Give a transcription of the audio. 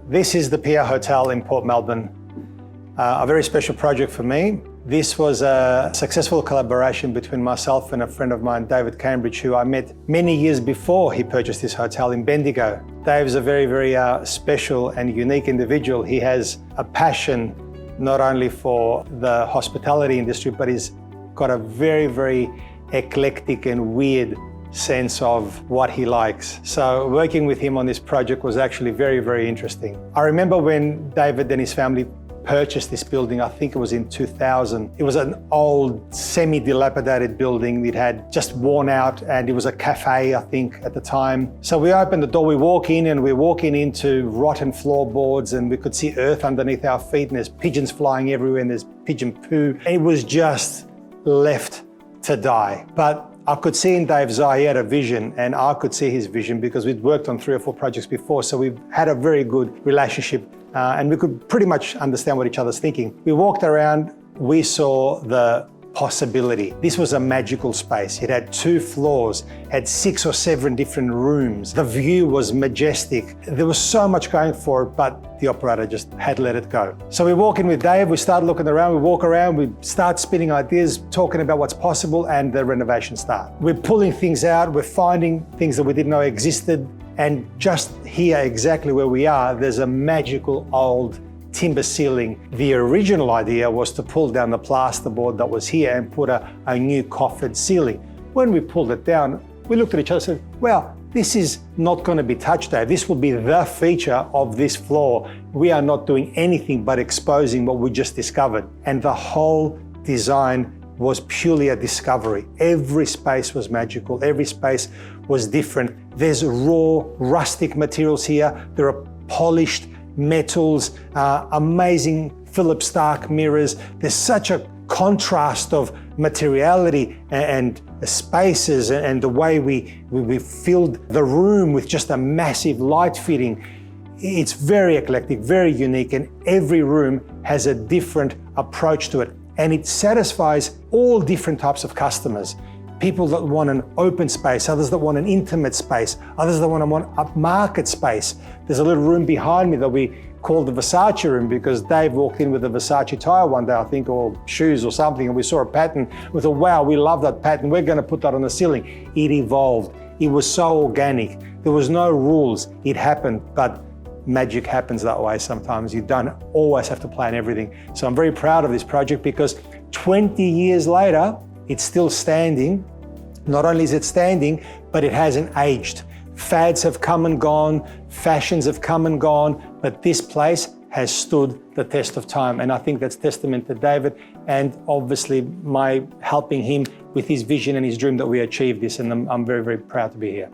This is the Pier Hotel in Port Melbourne. A very special project for me. This was a successful collaboration between myself and a friend of mine, David Cambridge, who I met many years before he purchased this hotel in Bendigo. Dave's a very special and unique individual. He has a passion not only for the hospitality industry, but he's got a very eclectic and weird sense of what he likes. So working with him on this project was actually very interesting. I remember when David and his family purchased this building, I think it was in 2000. It was an old, semi-dilapidated building. It had just worn out and it was a cafe, I think, at the time. So we opened the door, we walk in and we're walking into rotten floorboards and we could see earth underneath our feet and there's pigeons flying everywhere and there's pigeon poo. It was just left to die. But I could see in Dave's eye, he had a vision, and I could see his vision because we'd worked on 3 or 4 projects before, so we've had a very good relationship and we could pretty much understand what each other's thinking. We walked around, we saw the possibility. This was a magical space. It had 2 floors, had 6 or 7 different rooms. The view was majestic. There was so much going for it, but the operator just had let it go. So we walk in with Dave, we start looking around, we walk around, we start spinning ideas, talking about what's possible, and the renovation starts. We're pulling things out, we're finding things that we didn't know existed, and just here, exactly where we are, there's a magical old timber ceiling. The original idea was to pull down the plasterboard that was here and put a new coffered ceiling. When we pulled it down, we looked at each other and said, well, this is not going to be touched, Dave. This will be the feature of this floor. We are not doing anything but exposing what we just discovered. And the whole design was purely a discovery. Every space was magical. Every space was different. There's raw, rustic materials here. There are polished metals, amazing Philips Stark mirrors. There's such a contrast of materiality and spaces and the way we filled the room with just a massive light fitting. It's very eclectic, very unique, and every room has a different approach to it. And it satisfies all different types of customers. People that want an open space, others that want an intimate space, others that want a market space. There's a little room behind me that we called the Versace room because Dave walked in with a Versace tire one day, I think, or shoes or something, and we saw a pattern. We thought, wow, we love that pattern. We're going to put that on the ceiling. It evolved. It was so organic. There was no rules. It happened, but magic happens that way sometimes. You don't always have to plan everything. So I'm very proud of this project because 20 years later, it's still standing. Not only is it standing, but it hasn't aged. Fads have come and gone, fashions have come and gone, but this place has stood the test of time. And I think that's testament to David and obviously my helping him with his vision and his dream that we achieved this. And I'm very proud to be here.